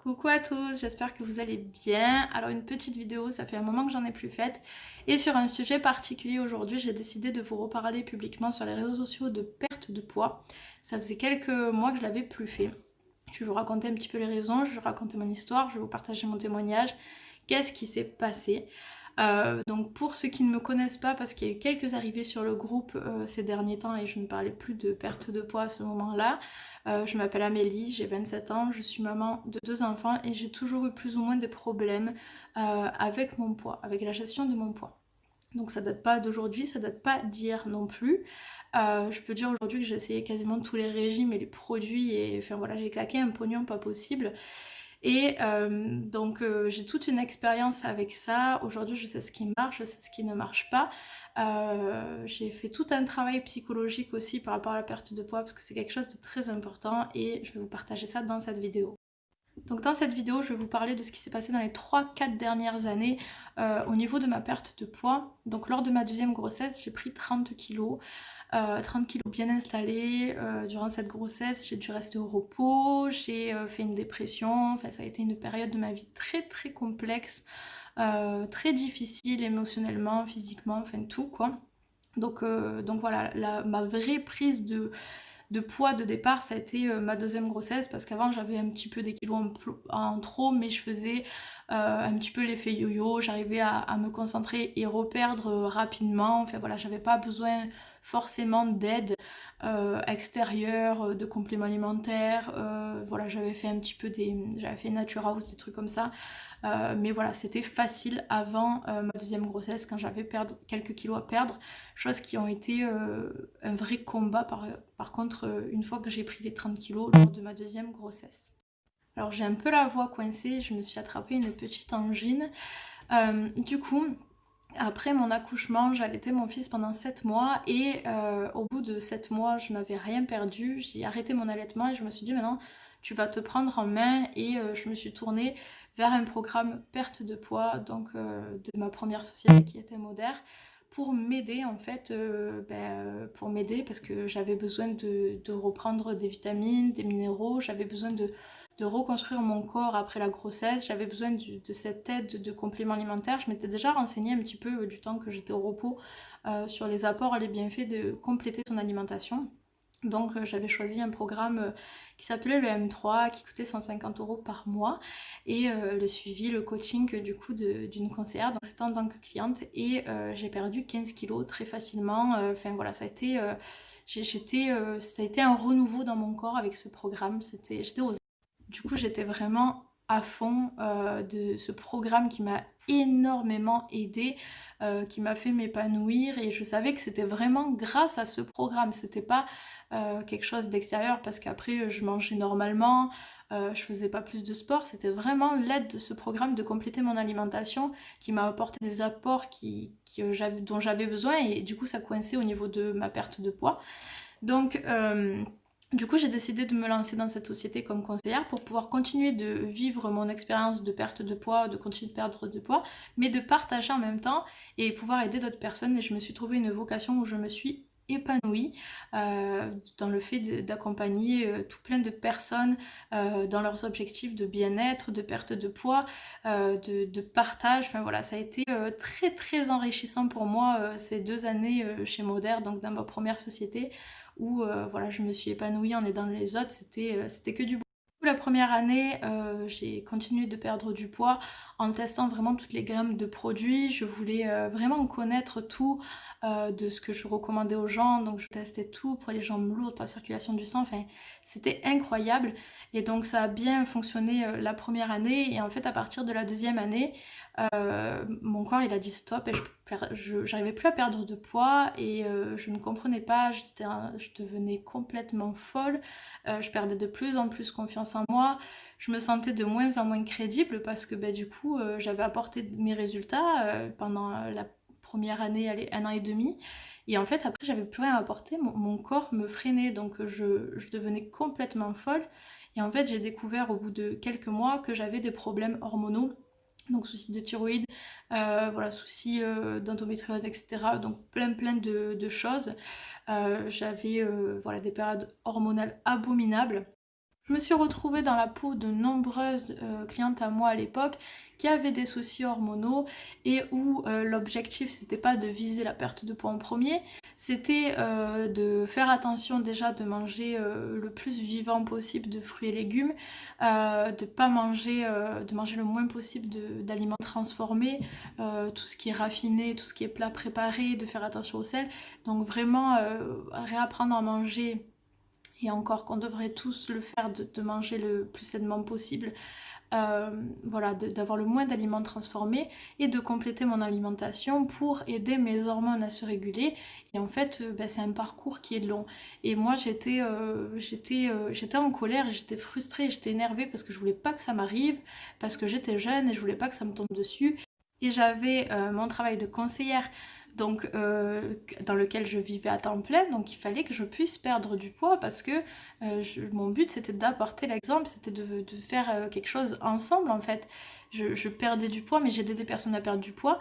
Coucou à tous, j'espère que vous allez bien. Alors une petite vidéo, ça fait un moment que j'en ai plus faite. Et sur un sujet particulier aujourd'hui, j'ai décidé de vous reparler publiquement sur les réseaux sociaux de perte de poids. Ça faisait quelques mois que je l'avais plus fait. Je vais vous raconter un petit peu les raisons, je vais vous raconter mon histoire, je vais vous partager mon témoignage. Qu'est-ce qui s'est passé? Donc pour ceux qui ne me connaissent pas, parce qu'il y a eu quelques arrivées sur le groupe ces derniers temps et je ne parlais plus de perte de poids à ce moment-là, je m'appelle Amélie, j'ai 27 ans, je suis maman de 2 enfants et j'ai toujours eu plus ou moins des problèmes avec mon poids, avec la gestion de mon poids. Donc ça date pas d'aujourd'hui, ça date pas d'hier non plus. Je peux dire aujourd'hui que j'ai essayé quasiment tous les régimes et les produits et enfin voilà, j'ai claqué un pognon pas possible. Et j'ai toute une expérience avec ça. Aujourd'hui, je sais ce qui marche, je sais ce qui ne marche pas. J'ai fait tout un travail psychologique aussi par rapport à la perte de poids parce que c'est quelque chose de très important et je vais vous partager ça dans cette vidéo. Donc dans cette vidéo, je vais vous parler de ce qui s'est passé dans les 3-4 dernières années au niveau de ma perte de poids. Donc lors de ma deuxième grossesse, j'ai pris 30 kilos. 30 kilos bien installés. Durant cette grossesse, j'ai dû rester au repos, j'ai fait une dépression. Enfin, ça a été une période de ma vie très très complexe, très difficile émotionnellement, physiquement, enfin tout quoi. Donc voilà, ma vraie prise de poids de départ, ça a été ma deuxième grossesse parce qu'avant j'avais un petit peu des kilos en trop, mais je faisais un petit peu l'effet yo-yo, j'arrivais à me concentrer et reperdre rapidement. Enfin voilà, j'avais pas besoin forcément d'aide extérieure, de compléments alimentaires. Voilà, j'avais fait un petit peu j'avais fait Nature House, des trucs comme ça. Mais voilà, c'était facile avant ma deuxième grossesse quand j'avais quelques kilos à perdre, choses qui ont été un vrai combat par contre une fois que j'ai pris les 30 kilos lors de ma deuxième grossesse. Alors j'ai un peu la voix coincée, je me suis attrapé une petite angine. Du coup, après mon accouchement, j'allaitais mon fils pendant 7 mois et au bout de 7 mois, je n'avais rien perdu. J'ai arrêté mon allaitement et je me suis dit maintenant, tu vas te prendre en main et je me suis tournée vers un programme perte de poids de ma première société qui était Moder pour m'aider en fait, pour m'aider parce que j'avais besoin de reprendre des vitamines, des minéraux, j'avais besoin de reconstruire mon corps après la grossesse. J'avais besoin de cette aide de compléments alimentaires. Je m'étais déjà renseignée un petit peu du temps que j'étais au repos sur les apports et les bienfaits de compléter son alimentation. Donc j'avais choisi un programme qui s'appelait le M3 qui coûtait 150 euros par mois et le suivi, le coaching du coup d'une conseillère. Donc c'était en tant que cliente et j'ai perdu 15 kilos très facilement. Enfin voilà, ça a été un renouveau dans mon corps avec ce programme. J'étais aux Du coup, j'étais vraiment à fond de ce programme qui m'a énormément aidée, qui m'a fait m'épanouir et je savais que c'était vraiment grâce à ce programme, c'était pas quelque chose d'extérieur parce qu'après je mangeais normalement, je faisais pas plus de sport, c'était vraiment l'aide de ce programme de compléter mon alimentation qui m'a apporté des apports dont j'avais besoin et du coup ça coinçait au niveau de ma perte de poids. Donc, du coup, j'ai décidé de me lancer dans cette société comme conseillère pour pouvoir continuer de vivre mon expérience de perte de poids, de continuer de perdre de poids, mais de partager en même temps et pouvoir aider d'autres personnes. Et je me suis trouvé une vocation où je me suis épanouie dans le fait d'accompagner tout plein de personnes dans leurs objectifs de bien-être, de perte de poids, de partage. Enfin voilà, ça a été très très enrichissant pour moi ces 2 années chez Moder, donc dans ma première société où voilà, je me suis épanouie en aidant les autres, c'était que du bon. La première année, j'ai continué de perdre du poids en testant vraiment toutes les gammes de produits. Je voulais vraiment connaître tout de ce que je recommandais aux gens. Donc je testais tout pour les jambes lourdes, pour la circulation du sang. Enfin, c'était incroyable. Et donc ça a bien fonctionné la première année. Et en fait, à partir de la deuxième année, mon corps il a dit stop et j'arrivais plus à perdre de poids et je ne comprenais pas, je devenais complètement folle, je perdais de plus en plus confiance en moi, je me sentais de moins en moins crédible parce que du coup j'avais apporté mes résultats pendant la première année, allez, 1 an et demi. Et en fait, après, j'avais plus rien à apporter, mon corps me freinait, donc je devenais complètement folle. Et en fait, j'ai découvert au bout de quelques mois que j'avais des problèmes hormonaux, donc soucis de thyroïde, voilà, soucis d'endométriose, etc. Donc plein de choses. J'avais voilà, des périodes hormonales abominables. Je me suis retrouvée dans la peau de nombreuses clientes à moi à l'époque qui avaient des soucis hormonaux et où l'objectif c'était pas de viser la perte de poids en premier, c'était de faire attention déjà de manger le plus vivant possible de fruits et légumes, de pas manger, de manger le moins possible d'aliments transformés, tout ce qui est raffiné, tout ce qui est plat préparé, de faire attention au sel. Donc vraiment réapprendre à manger, et encore qu'on devrait tous le faire, de manger le plus sainement possible, voilà, d'avoir le moins d'aliments transformés et de compléter mon alimentation pour aider mes hormones à se réguler. Et en fait, ben, c'est un parcours qui est long. Et moi, j'étais en colère, j'étais frustrée, j'étais énervée parce que je voulais pas que ça m'arrive, parce que j'étais jeune et je voulais pas que ça me tombe dessus. Et j'avais mon travail de conseillère, donc dans lequel je vivais à temps plein, donc il fallait que je puisse perdre du poids parce que mon but c'était d'apporter l'exemple, c'était de faire quelque chose ensemble en fait. Je perdais du poids, mais j'aidais des personnes à perdre du poids.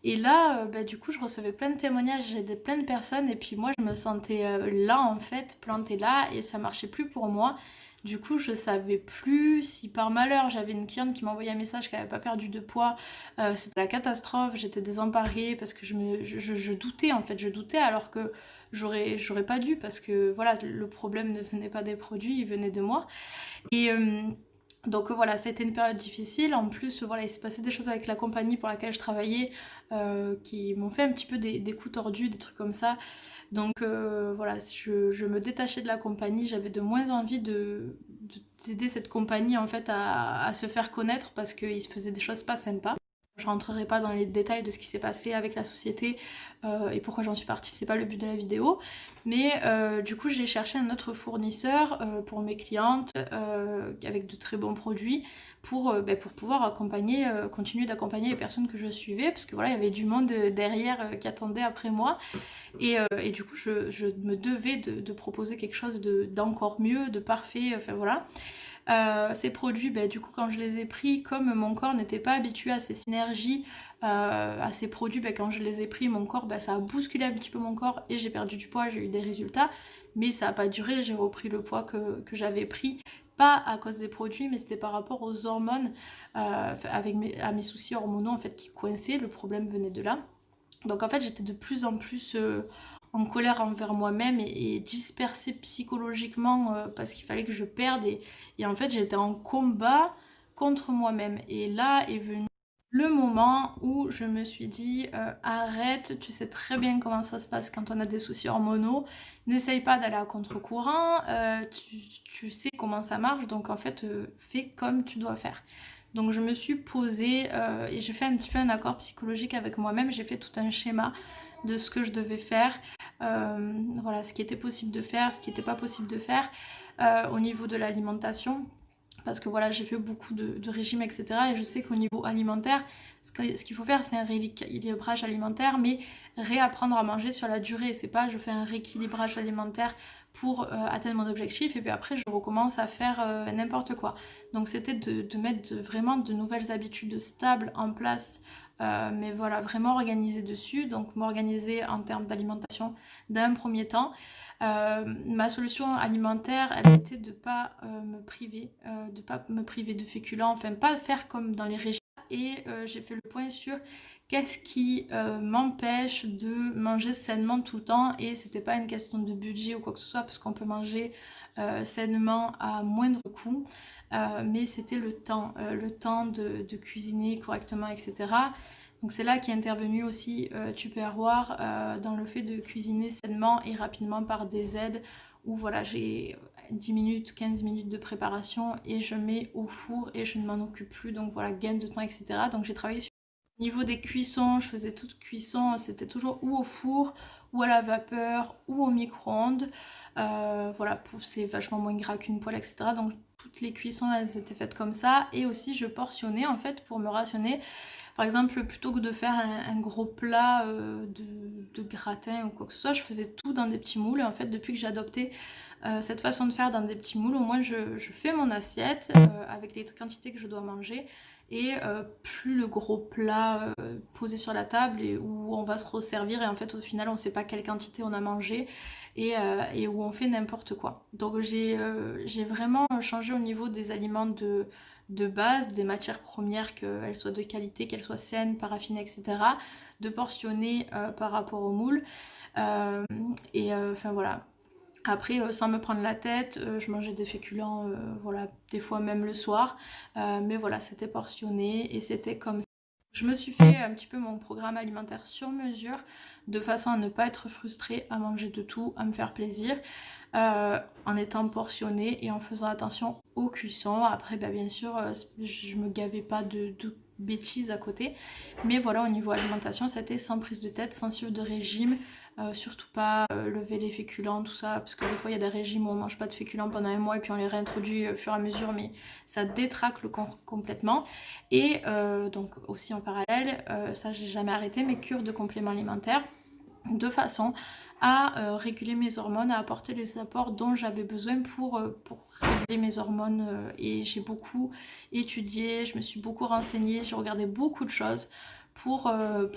Et là, bah, du coup, je recevais plein de témoignages, j'aidais plein de personnes, et puis moi, je me sentais là, en fait, plantée là, et ça marchait plus pour moi. Du coup, je savais plus si par malheur j'avais une cliente qui m'envoyait un message qu'elle n'avait pas perdu de poids. C'était la catastrophe, j'étais désemparée parce que je doutais en fait, je doutais alors que j'aurais pas dû parce que voilà, le problème ne venait pas des produits, il venait de moi. Et donc voilà, ça a été une période difficile. En plus, voilà, il s'est passé des choses avec la compagnie pour laquelle je travaillais qui m'ont fait un petit peu des coups tordus, des trucs comme ça. Donc voilà, je me détachais de la compagnie, j'avais de moins envie d'aider cette compagnie en fait à se faire connaître parce qu'il se faisait des choses pas sympas. Je rentrerai pas dans les détails de ce qui s'est passé avec la société et pourquoi j'en suis partie, c'est pas le but de la vidéo. Mais du coup, j'ai cherché un autre fournisseur pour mes clientes avec de très bons produits pour pouvoir continuer d'accompagner les personnes que je suivais parce que voilà, il y avait du monde derrière qui attendait après moi. Et du coup, je me devais de proposer quelque chose d'encore mieux, de parfait, enfin voilà. Ces produits, bah, du coup, quand je les ai pris, comme mon corps n'était pas habitué à ces synergies, à ces produits, bah, quand je les ai pris, mon corps, bah, ça a bousculé un petit peu mon corps et j'ai perdu du poids, j'ai eu des résultats, mais ça n'a pas duré, j'ai repris le poids que j'avais pris. Pas à cause des produits, mais c'était par rapport aux hormones, à mes soucis hormonaux en fait qui coinçaient, le problème venait de là. Donc en fait j'étais de plus en plus en colère envers moi-même et dispersée psychologiquement parce qu'il fallait que je perde et en fait j'étais en combat contre moi-même. Et là est venu le moment où je me suis dit arrête, tu sais très bien comment ça se passe quand on a des soucis hormonaux, n'essaye pas d'aller à contre-courant, tu sais comment ça marche, donc en fait fais comme tu dois faire. Donc je me suis posée et j'ai fait un petit peu un accord psychologique avec moi-même, j'ai fait tout un schéma de ce que je devais faire, voilà, ce qui était possible de faire, ce qui n'était pas possible de faire au niveau de l'alimentation. Parce que voilà, j'ai fait beaucoup de régimes, etc. Et je sais qu'au niveau alimentaire, ce qu'il faut faire, c'est un rééquilibrage alimentaire, mais réapprendre à manger sur la durée. C'est pas je fais un rééquilibrage alimentaire pour atteindre mon objectif et puis après je recommence à faire n'importe quoi. Donc c'était de mettre vraiment de nouvelles habitudes stables en place, mais voilà, vraiment organiser dessus. Donc m'organiser en termes d'alimentation d'un premier temps. Ma solution alimentaire, elle était de pas me priver de féculents, enfin pas faire comme dans les régimes. Et j'ai fait le point sur qu'est-ce qui m'empêche de manger sainement tout le temps. Et c'était pas une question de budget ou quoi que ce soit parce qu'on peut manger sainement à moindre coût, mais c'était le temps de cuisiner correctement, etc. Donc c'est là qu'est intervenu aussi Tupperware dans le fait de cuisiner sainement et rapidement par des aides où voilà, j'ai 10 minutes, 15 minutes de préparation et je mets au four et je ne m'en occupe plus, donc voilà, gain de temps, etc. Donc j'ai travaillé sur au niveau des cuissons, je faisais toute cuisson, c'était toujours ou au four, ou à la vapeur, ou au micro-ondes. Voilà, c'est vachement moins gras qu'une poêle, etc. Donc toutes les cuissons, elles étaient faites comme ça. Et aussi, je portionnais en fait pour me rationner. Par exemple, plutôt que de faire un gros plat de gratin ou quoi que ce soit, je faisais tout dans des petits moules. Et en fait, depuis que j'ai adopté cette façon de faire dans des petits moules, au moins je fais mon assiette avec les quantités que je dois manger et plus le gros plat posé sur la table et où on va se resservir et en fait au final on ne sait pas quelle quantité on a mangé et où on fait n'importe quoi. Donc j'ai vraiment changé au niveau des aliments de base, des matières premières, qu'elles soient de qualité, qu'elles soient saines, paraffinées, etc. De portionner par rapport au moule. Enfin voilà. Après, sans me prendre la tête, je mangeais des féculents, voilà, des fois même le soir. Mais voilà, c'était portionné et c'était comme ça. Je me suis fait un petit peu mon programme alimentaire sur mesure, de façon à ne pas être frustrée, à manger de tout, à me faire plaisir, en étant portionnée et en faisant attention aux cuissons. Après, bah, bien sûr, je me gavais pas de bêtises à côté. Mais voilà, au niveau alimentation, c'était sans prise de tête, sans suivre de régime. Surtout pas lever les féculents, tout ça, parce que des fois il y a des régimes où on mange pas de féculents pendant un mois et puis on les réintroduit au fur et à mesure, mais ça détraque le corps complètement. Et donc aussi en parallèle, ça j'ai jamais arrêté, mes cures de compléments alimentaires, de façon à réguler mes hormones, à apporter les apports dont j'avais besoin pour réguler mes hormones. Et j'ai beaucoup étudié, je me suis beaucoup renseignée, j'ai regardé beaucoup de choses pour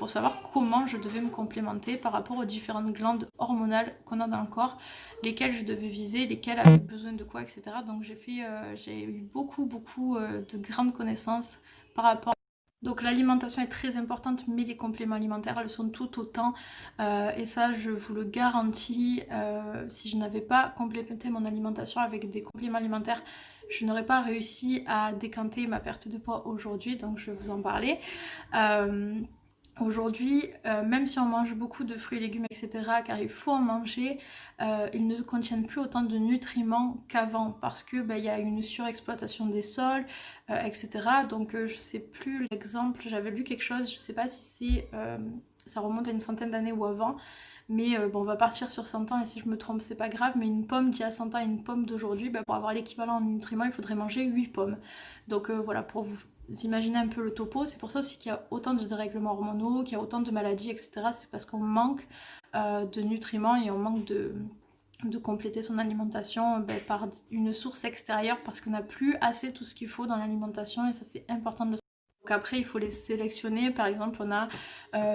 savoir comment je devais me complémenter par rapport aux différentes glandes hormonales qu'on a dans le corps, lesquelles je devais viser, lesquelles avaient besoin de quoi, etc. Donc j'ai eu beaucoup de grandes connaissances par rapport. Donc l'alimentation est très importante, mais les compléments alimentaires, elles sont tout autant. Et ça, je vous le garantis, si je n'avais pas complémenté mon alimentation avec des compléments alimentaires, je n'aurais pas réussi à décanter ma perte de poids aujourd'hui, donc je vais vous en parler. Aujourd'hui, même si on mange beaucoup de fruits et légumes, etc., car il faut en manger, ils ne contiennent plus autant de nutriments qu'avant, parce que y a une surexploitation des sols, etc. Donc je sais plus l'exemple, j'avais lu quelque chose, je sais pas si c'est ça remonte à une centaine d'années ou avant, mais bon, on va partir sur 100 ans et si je me trompe c'est pas grave, mais une pomme d'il y a 100 ans et une pomme d'aujourd'hui, pour avoir l'équivalent en nutriments il faudrait manger 8 pommes. Donc voilà, pour vous imaginez un peu le topo, c'est pour ça aussi qu'il y a autant de dérèglements hormonaux, qu'il y a autant de maladies, etc. C'est parce qu'on manque de nutriments et on manque de compléter son alimentation par une source extérieure parce qu'on n'a plus assez tout ce qu'il faut dans l'alimentation et ça c'est important de le savoir. Donc après il faut les sélectionner, par exemple on a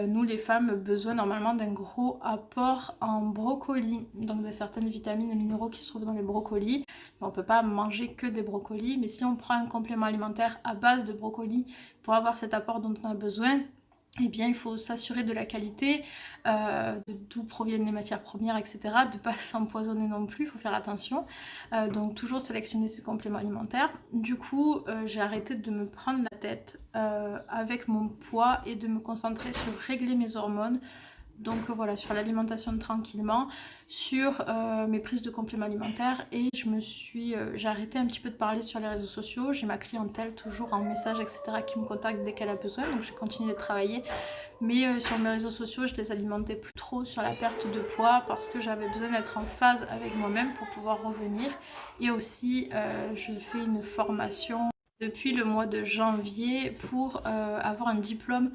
nous les femmes besoin normalement d'un gros apport en brocoli, donc de certaines vitamines et minéraux qui se trouvent dans les brocolis. On ne peut pas manger que des brocolis, mais si on prend un complément alimentaire à base de brocolis pour avoir cet apport dont on a besoin, eh bien il faut s'assurer de la qualité, d'où proviennent les matières premières, etc. De ne pas s'empoisonner non plus, il faut faire attention. Donc toujours sélectionner ces compléments alimentaires. Du coup, j'ai arrêté de me prendre la tête avec mon poids et de me concentrer sur régler mes hormones. Donc voilà, sur l'alimentation tranquillement, sur mes prises de compléments alimentaires et j'ai arrêté un petit peu de parler sur les réseaux sociaux. J'ai ma clientèle toujours en message, etc. qui me contacte dès qu'elle a besoin, donc j'ai continué de travailler. Mais sur mes réseaux sociaux, je les alimentais plus trop sur la perte de poids parce que j'avais besoin d'être en phase avec moi-même pour pouvoir revenir. Et aussi, je fais une formation depuis le mois de janvier pour avoir un diplôme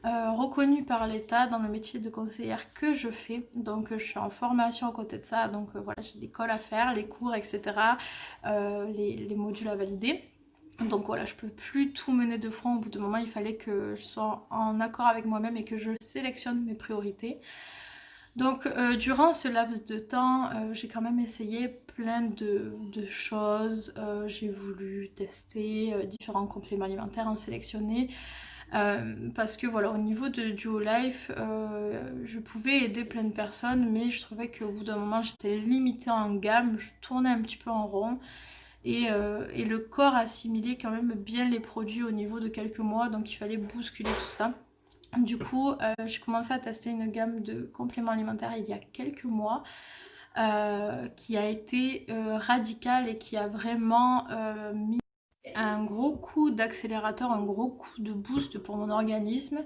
reconnue par l'État dans le métier de conseillère que je fais. Donc je suis en formation à côté de ça, donc voilà, j'ai l'école à faire, les cours, etc. Les modules à valider. Donc voilà, je peux plus tout mener de front. Au bout d'un moment, il fallait que je sois en accord avec moi-même et que je sélectionne mes priorités. Donc durant ce laps de temps, j'ai quand même essayé plein de choses. J'ai voulu tester différents compléments alimentaires, en sélectionner. Parce que voilà, au niveau de Duo Life, je pouvais aider plein de personnes, mais je trouvais qu'au bout d'un moment j'étais limitée en gamme, je tournais un petit peu en rond et le corps assimilait quand même bien les produits au niveau de quelques mois, donc il fallait bousculer tout ça. Du coup, j'ai commencé à tester une gamme de compléments alimentaires il y a quelques mois. Qui a été radicale et qui a vraiment mis un gros coup d'accélérateur, un gros coup de boost pour mon organisme.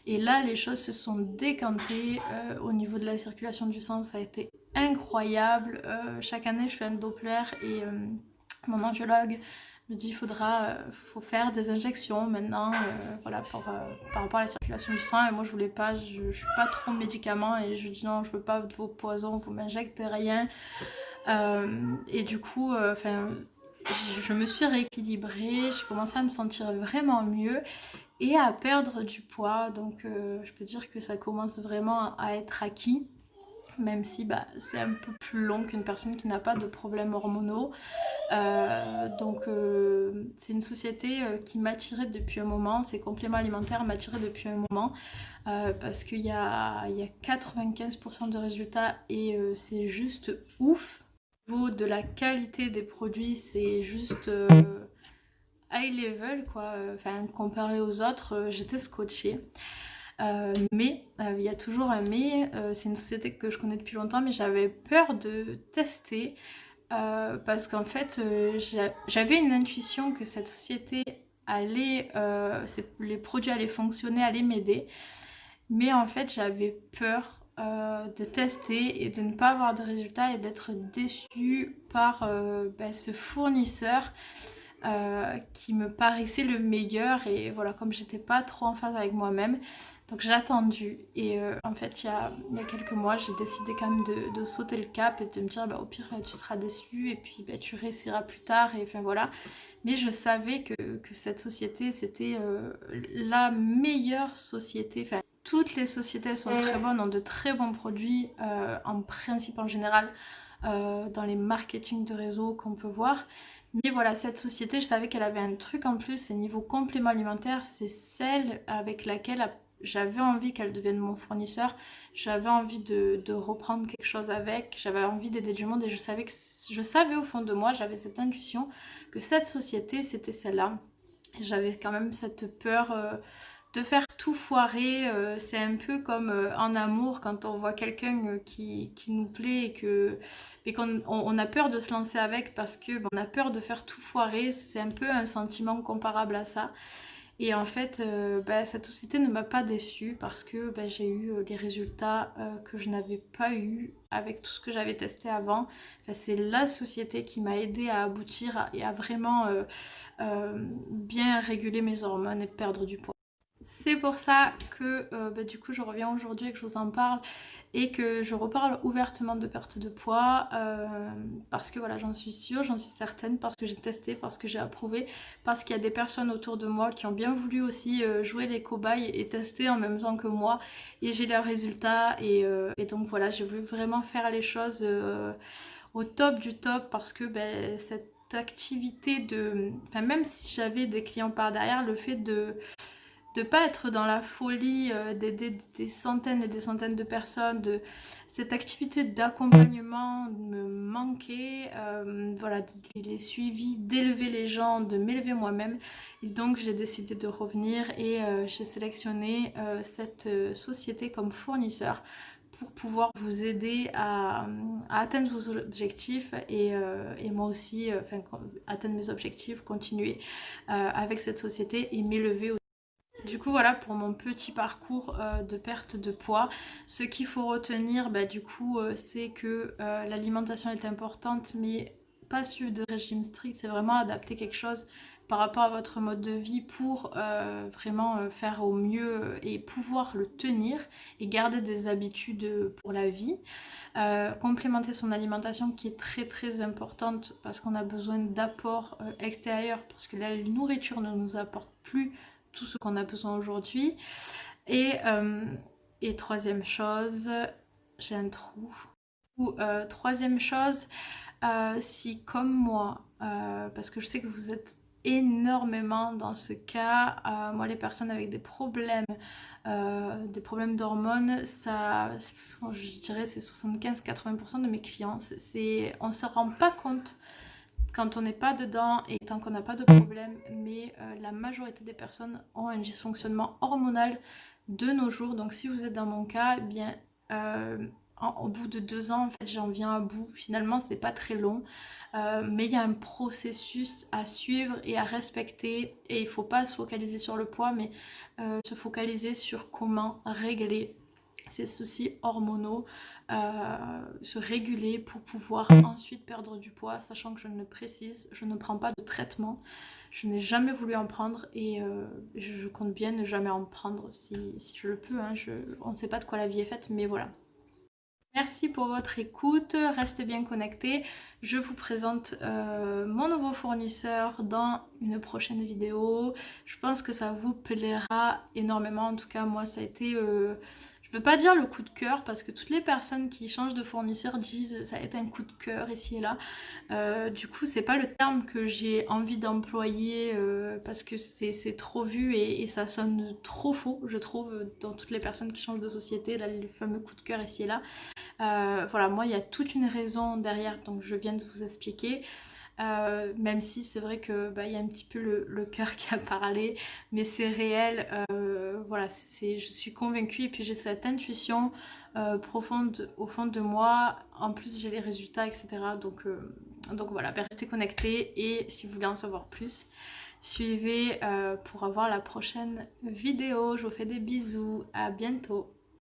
Et là, les choses se sont décantées au niveau de la circulation du sang. Ça a été incroyable. Chaque année, je fais un Doppler et mon angiologue me dit faut faire des injections maintenant, voilà, par rapport à la circulation du sang. Et moi, je voulais pas, je suis pas trop médicament et je dis non, je veux pas de vos poisons, vous m'injectez rien. Et du coup, je me suis rééquilibrée, j'ai commencé à me sentir vraiment mieux et à perdre du poids. Donc je peux dire que ça commence vraiment à être acquis. même si c'est un peu plus long qu'une personne qui n'a pas de problèmes hormonaux. C'est une société qui m'attirait depuis un moment, ces compléments alimentaires m'attiraient depuis un moment, parce qu'il y a 95% de résultats et c'est juste ouf. Au niveau de la qualité des produits, c'est juste high level quoi, enfin comparé aux autres, j'étais scotchée. Mais il y a toujours un mais, c'est une société que je connais depuis longtemps, mais j'avais peur de tester parce qu'en fait, j'avais une intuition que cette société allait, les produits allaient fonctionner, allaient m'aider, mais en fait, j'avais peur de tester et de ne pas avoir de résultats et d'être déçue par ce fournisseur qui me paraissait le meilleur. Et voilà, comme j'étais pas trop en phase avec moi-même, donc j'ai attendu. Et en fait, il y a quelques mois, j'ai décidé quand même de sauter le cap et de me dire au pire tu seras déçu et puis tu réessayeras plus tard. Et enfin voilà. Mais je savais que cette société c'était la meilleure société. Enfin, toutes les sociétés sont très bonnes, ont de très bons produits en principe en général. Dans les marketing de réseau qu'on peut voir. Mais voilà, cette société, je savais qu'elle avait un truc en plus, et niveau complément alimentaire, c'est celle avec laquelle j'avais envie qu'elle devienne mon fournisseur. J'avais envie de reprendre quelque chose avec, j'avais envie d'aider du monde et je savais au fond de moi, j'avais cette intuition que cette société, c'était celle-là. J'avais quand même cette peur de faire tout foirer. C'est un peu comme en amour quand on voit quelqu'un qui nous plaît et qu'on a peur de se lancer avec parce que on a peur de faire tout foirer. C'est un peu un sentiment comparable à ça. Et en fait, cette société ne m'a pas déçue parce que j'ai eu les résultats que je n'avais pas eu avec tout ce que j'avais testé avant. Enfin, c'est la société qui m'a aidée à aboutir et à vraiment bien réguler mes hormones et perdre du poids. C'est pour ça que du coup je reviens aujourd'hui et que je vous en parle et que je reparle ouvertement de perte de poids parce que voilà, j'en suis sûre, j'en suis certaine, parce que j'ai testé, parce que j'ai approuvé, parce qu'il y a des personnes autour de moi qui ont bien voulu aussi jouer les cobayes et tester en même temps que moi et j'ai leurs résultats et donc voilà, j'ai voulu vraiment faire les choses au top du top parce que cette activité enfin même si j'avais des clients par derrière, le fait de pas être dans la folie d'aider des centaines et des centaines de personnes, de cette activité d'accompagnement me manquait, voilà, les suivis, d'élever les gens, de m'élever moi-même. Et donc j'ai décidé de revenir et j'ai sélectionné cette société comme fournisseur pour pouvoir vous aider à atteindre vos objectifs et moi aussi, atteindre mes objectifs, continuer avec cette société et m'élever aussi. Du coup voilà pour mon petit parcours de perte de poids. Ce qu'il faut retenir c'est que l'alimentation est importante mais pas suivre de régime strict, c'est vraiment adapter quelque chose par rapport à votre mode de vie pour vraiment faire au mieux et pouvoir le tenir et garder des habitudes pour la vie. Complémenter son alimentation qui est très très importante parce qu'on a besoin d'apports extérieurs parce que la nourriture ne nous apporte plus tout ce qu'on a besoin aujourd'hui. Et troisième chose, j'ai un trou. Troisième chose, si comme moi, parce que je sais que vous êtes énormément dans ce cas, moi les personnes avec des problèmes d'hormones, ça, je dirais c'est 75-80% de mes clients, on ne se rend pas compte quand on n'est pas dedans et tant qu'on n'a pas de problème, mais la majorité des personnes ont un dysfonctionnement hormonal de nos jours. Donc si vous êtes dans mon cas, au bout de 2 ans, en fait, j'en viens à bout. Finalement, c'est pas très long, mais il y a un processus à suivre et à respecter. Et il ne faut pas se focaliser sur le poids, mais se focaliser sur comment régler ces soucis hormonaux, se réguler pour pouvoir ensuite perdre du poids, sachant que je ne prends pas de traitement. Je n'ai jamais voulu en prendre et je compte bien ne jamais en prendre si je le peux. On ne sait pas de quoi la vie est faite, mais voilà. Merci pour votre écoute, restez bien connectés. Je vous présente mon nouveau fournisseur dans une prochaine vidéo. Je pense que ça vous plaira énormément. En tout cas, moi, ça a été... veux pas dire le coup de cœur parce que toutes les personnes qui changent de fournisseur disent ça a été un coup de cœur ici et là. Du coup c'est pas le terme que j'ai envie d'employer parce que c'est trop vu et ça sonne trop faux je trouve dans toutes les personnes qui changent de société, là le fameux coup de cœur ici et là. Voilà, moi il y a toute une raison derrière donc je viens de vous expliquer. Même si c'est vrai que bah, y a un petit peu le cœur qui a parlé, mais c'est réel. Voilà, je suis convaincue et puis j'ai cette intuition profonde au fond de moi. En plus, j'ai les résultats, etc. Donc voilà, ben, restez connectés et si vous voulez en savoir plus, suivez pour avoir la prochaine vidéo. Je vous fais des bisous, à bientôt.